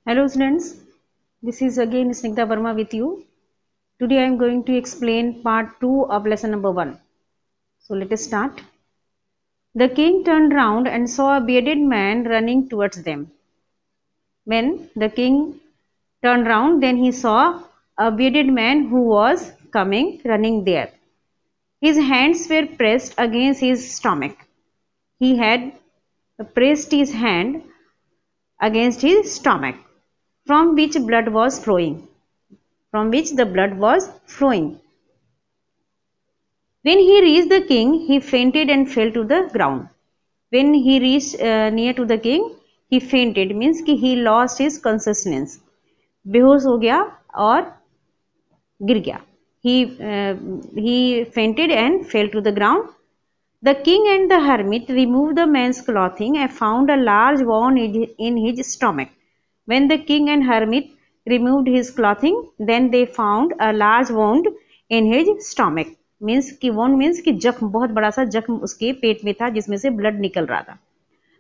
Hello students, this is again Snigdha Verma with you. Today I am going to explain part 2 of lesson number 1. So let us start. The king turned round and saw a bearded man running towards them. When the king turned round, then he saw a bearded man who was running there. His hands were pressed against his stomach. He had pressed his hand against his stomach, from which blood was flowing. From which the blood was flowing. When he reached the king, he fainted and fell to the ground. When he reached near to the king, he fainted, means कि he lost his consciousness. बेहोश हो गया और गिर गया. He fainted and fell to the ground. The king and the hermit removed the man's clothing and found a large wound in his stomach. When the king and hermit removed his clothing, then they found a large wound in his stomach. Means कि wound means कि जख्म, बहुत बड़ा सा जख्म उसके पेट में था जिसमें से ब्लड निकल रहा था.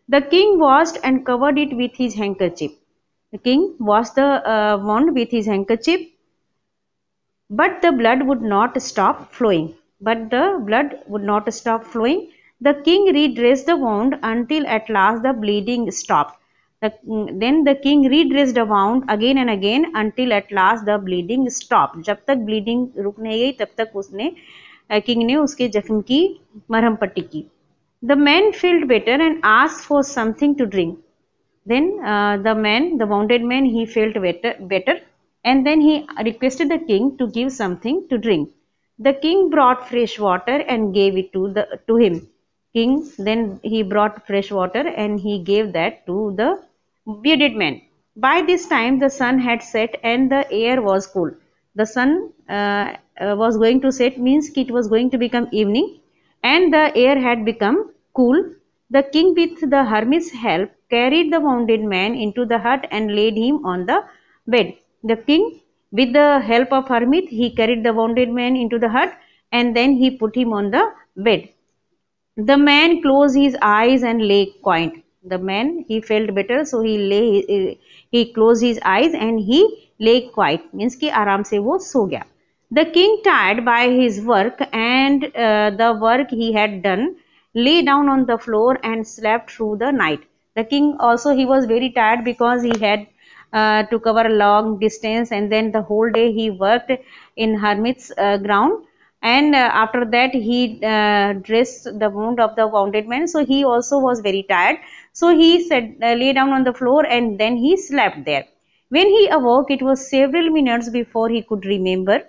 The king washed and covered it with his handkerchief. The king washed the wound with his handkerchief, but the blood would not stop flowing. The king redressed the wound until at last the bleeding stopped. Then the king redressed the wound again and again until at last the bleeding stopped. जब तक bleeding रुक नहीं गई तब तक उसने king ने उसके जख्म की मरहम पट्टी की. The man felt better and asked for something to drink. Then the wounded man, he felt better, and then he requested the king to give something to drink. The king brought fresh water and gave it to him. Then he brought fresh water and he gave that to the bearded man. By this time the sun had set and the air was cool. The sun was going to set, means it was going to become evening, and the air had become cool. The king, with the hermit's help, carried the wounded man into the hut and laid him on the bed. The king, with the help of hermit, he carried the wounded man into the hut and then he put him on the bed. The man closed his eyes and lay quiet. The man, he felt better, so he closed his eyes and he lay quiet, means कि आराम से वो सो गया. The king, tired by his work and the work he had done, lay down on the floor and slept through the night. The king also, he was very tired because he had to cover a long distance, and then the whole day he worked in hermit's ground, and after that he dressed the wound of the wounded man, so he also was very tired, so he said lay down on the floor and then he slept there. When he awoke, it was several minutes before he could remember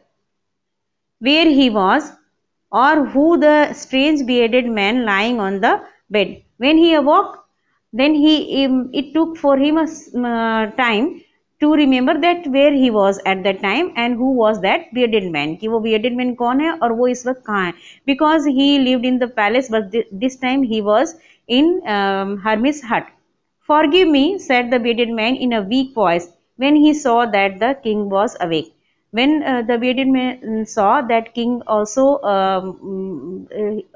where he was or who the strange bearded man lying on the bed. When he awoke, then it took for him a time to remember that where he was at that time and who was that bearded man, कि वो bearded man कौन है और वो इस वक्त कहाँ है, because he lived in the palace but this time he was in hermit's hut. Forgive me, said the bearded man in a weak voice when he saw that the king was awake. When the bearded man saw that king also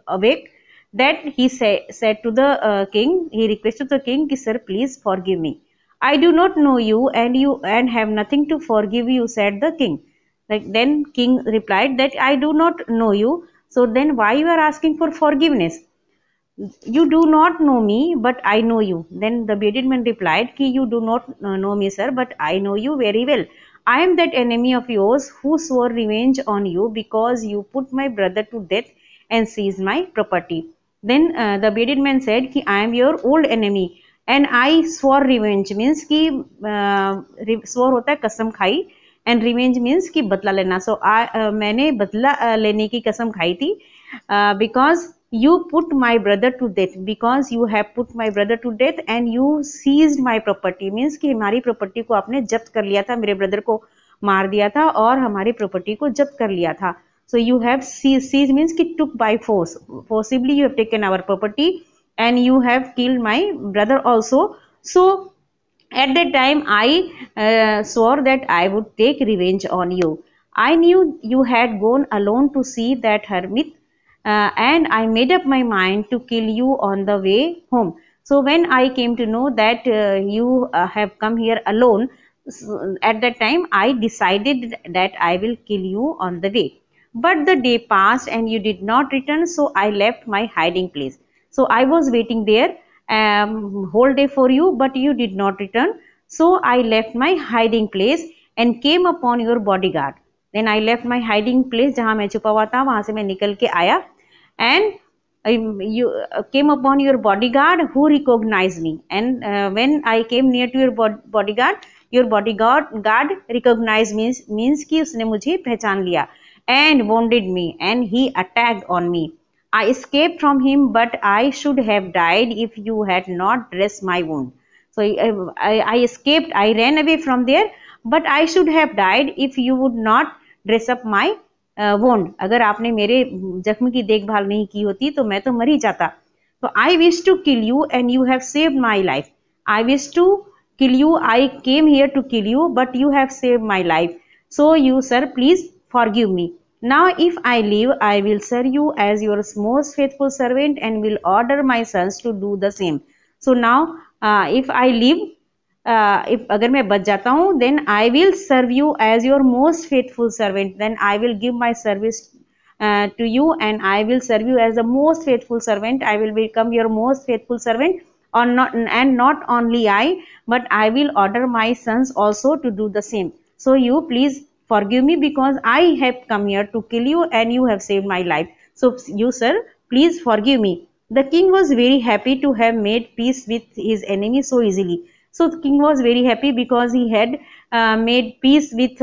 awake, that he said to the king, he requested the king, sir, please forgive me. I do not know you and have nothing to forgive you, said the king. Then king replied that I do not know you, so then why you are asking for forgiveness? You do not know me, but I know you. Then the bearded man replied, ki you do not know me, sir, but I know you very well. I am that enemy of yours who swore revenge on you because you put my brother to death and seized my property. Then the bearded man said, ki I am your old enemy and I swore revenge, means ki swore hota hai kasam khai, and revenge means कि बदला लेना. So मैंने बदला लेने की कसम खाई थी because you put my brother to death, because you have put my brother to death and you seized my property, means कि हमारी प्रॉपर्टी को आपने जब्त कर लिया था, मेरे ब्रदर को मार दिया था और हमारी प्रॉपर्टी को जब्त कर लिया था. So you have seized means कि took by force, forcibly you have taken our property and you have killed my brother also. So at that time I swore that I would take revenge on you. I knew you had gone alone to see that hermit and I made up my mind to kill you on the way home. So when I came to know that you have come here alone, At that time I decided that I will kill you on the way. But the day passed and you did not return, so I left my hiding place. So I was waiting there whole day for you, but you did not return. So I left my hiding place and came upon your bodyguard. Then I left my hiding place जहाँ मैं छुपा हुआ था वहाँ से मैं निकल के आया and you came upon your bodyguard who recognized me, and when I came near to your bodyguard guard recognized means कि उसने मुझे पहचान लिया and wounded me and he attacked on me. I escaped from him, but I should have died if you had not dressed my wound. So I escaped, I ran away from there, but I should have died if you would not dress up my wound. अगर आपने मेरे जख्म की देखभाल नहीं की होती तो मैं तो मर ही जाता. So I wish to kill you and you have saved my life. I wish to kill you. I came here to kill you, but you have saved my life. So you, sir, please forgive me. Now if I live, I will serve you as your most faithful servant and will order my sons to do the same. So now if I live, if अगर मैं बच जाता हूँ, then I will serve you as your most faithful servant. Then I will give my service to you and I will serve you as the most faithful servant. I will become your most faithful servant, or not, and not only I, but I will order my sons also to do the same. So you please forgive me because I have come here to kill you and you have saved my life. So you, sir, please forgive me. The king was very happy to have made peace with his enemy so easily. So the king was very happy because he had made peace with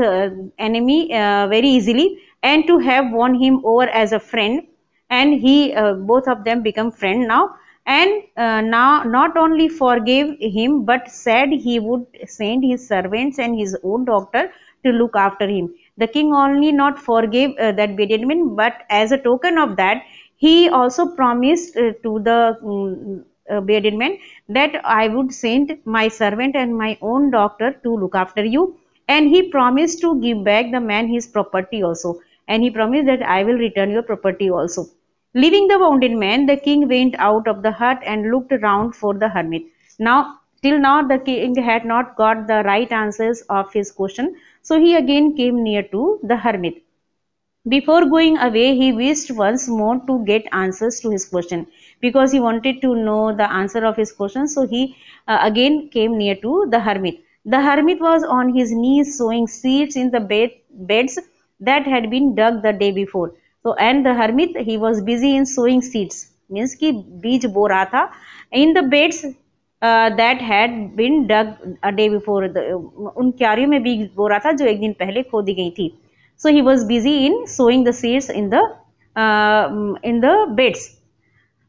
enemy very easily and to have won him over as a friend, and he both of them become friend now, and now not only forgave him but said he would send his servants and his own doctor to look after him. The king only not forgave that Bedouin, but as a token of that he also promised to the Bedouin that I would send my servant and my own doctor to look after you, and he promised to give back the man his property also, and he promised that I will return your property also. Leaving the wounded man, the king went out of the hut and looked around for the hermit. Now, till now, the king had not got the right answers of his question, so he again came near to the hermit. Before going away, he wished once more to get answers to his question because he wanted to know the answer of his question. So he again came near to the hermit. The hermit was on his knees sowing seeds in the beds that had been dug the day before. So and the hermit, he was busy in sowing seeds, means कि बीज बो रहा था in the beds that had been dug a day before. उन क्यारियों में बीज बो रहा था जो एक दिन पहले खोदी गई थी. So he was busy in sowing the seeds in the beds.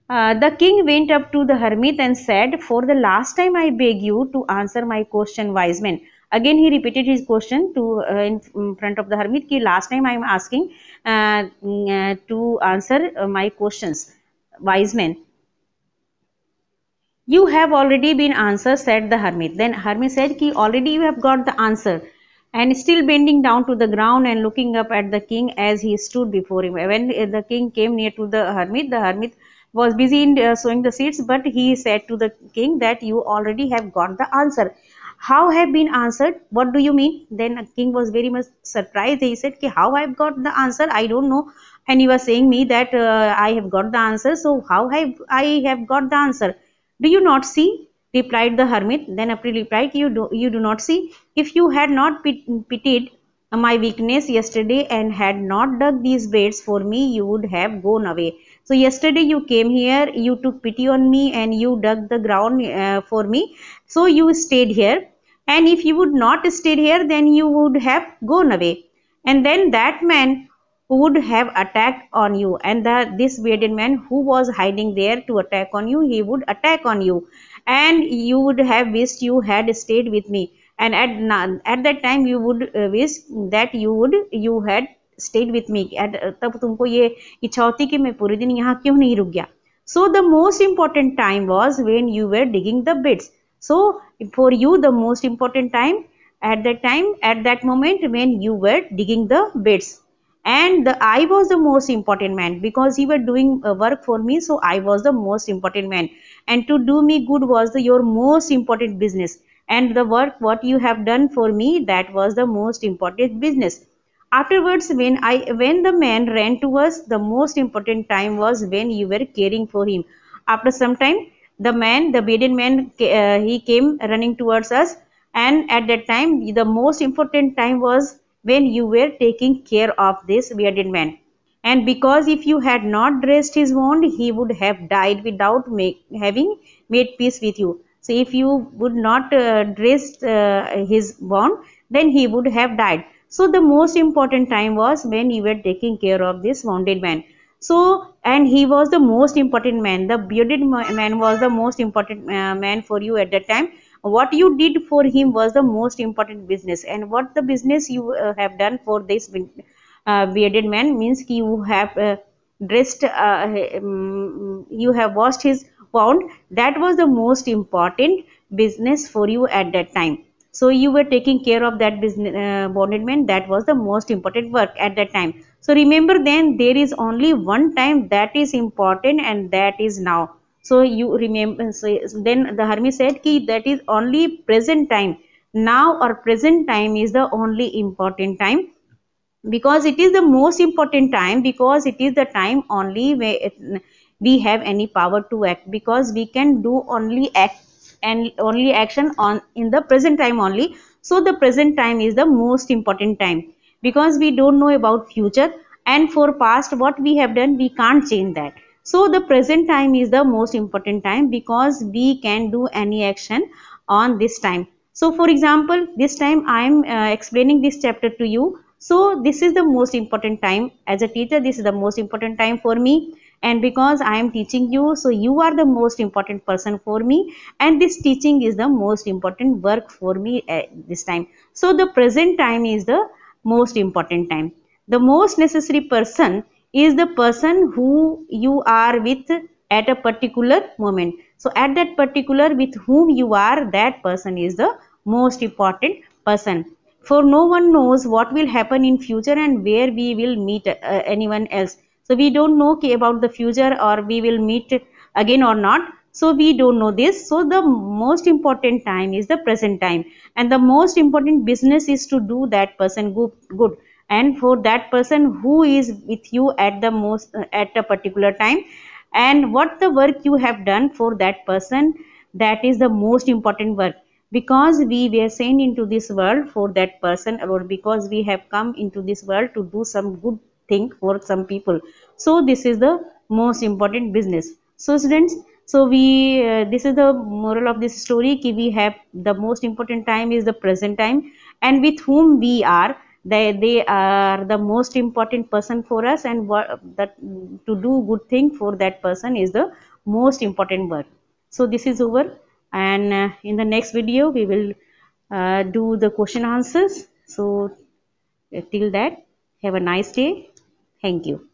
The king went up to the hermit and said, "For the last time I beg you to answer my question, wise man." Again he repeated his question to in front of the hermit. Ki last time I am asking to answer my questions, wise man. You have already been answered, said the hermit. Then hermit said, "Ki already you have got the answer." And still bending down to the ground and looking up at the king as he stood before him. When the king came near to the hermit was busy in sowing the seeds, but he said to the king that you already have got the answer. How have been answered? What do you mean? Then the king was very much surprised. He said, how I've got the answer? I don't know. And you are saying me that I have got the answer. So how have I have got the answer? Do you not see? Replied the hermit. Then April replied, you do not see? If you had not pitied my weakness yesterday and had not dug these beds for me, you would have gone away. So yesterday you came here, you took pity on me and you dug the ground for me. So you stayed here. And if you would not stayed here, then you would have gone away. And then that man would have attacked on you, and this bearded man who was hiding there to attack on you, he would attack on you, and you would have wished you had stayed with me, and at that time you would wish that you had stayed with me. तब तुमको ये इच्छा होती कि मैं पूरे दिन यहाँ क्यों नहीं रुक गया. So the most important time was when you were digging the beds. So for you the most important time at that moment when you were digging the beds. And I was the most important man because you were doing work for me, so I was the most important man, and to do me good was your most important business. and the work what you have done for me, that was the most important business. Afterwards, when the man ran to us, the most important time was when you were caring for him. After some time, the bearded man, he came running towards us, and at that time, the most important time was when you were taking care of this bearded man. And because if you had not dressed his wound, he would have died without having made peace with you. So if you would not dress his wound, then he would have died. So the most important time was when you were taking care of this wounded man. So, and he was the most important man. The bearded man was the most important man for you at that time. What you did for him was the most important business, and what the business you have done for this bearded man means you have dressed, you have washed his wound. That was the most important business for you at that time. So you were taking care of that business, bonded man. That was the most important work at that time. So remember, then there is only one time that is important, and that is now. So you remember, so then the Hermes said ki that is only present time. Now or present time is the only important time, because it is the most important time, because it is the time only where we have any power to act, because we can do only act and only action on in the present time only. So the present time is the most important time, because we don't know about future, and for past what we have done we can't change that. So the present time is the most important time, because we can do any action on this time. So for example, this time I am explaining this chapter to you. So this is the most important time. As a teacher, this is the most important time for me, and because I am teaching you, so you are the most important person for me, and this teaching is the most important work for me at this time. So the present time is the most important time. The most necessary person is the person who you are with at a particular moment. So at that particular with whom you are, that person is the most important person. For no one knows what will happen in future and where we will meet anyone else. So we don't know about the future, or we will meet again or not. So we don't know this. So the most important time is the present time, and the most important business is to do that person good, and for that person who is with you at the most at a particular time, and what the work you have done for that person, that is the most important work, because we were sent into this world for that person, or because we have come into this world to do some good thing for some people. So this is the most important business. So students, so we this is the moral of this story, ki we have the most important time is the present time, and with whom we are, they are the most important person for us, and what that to do good thing for that person is the most important work. So this is over, and in the next video we will do the question answers. So till that, have a nice day. Thank you.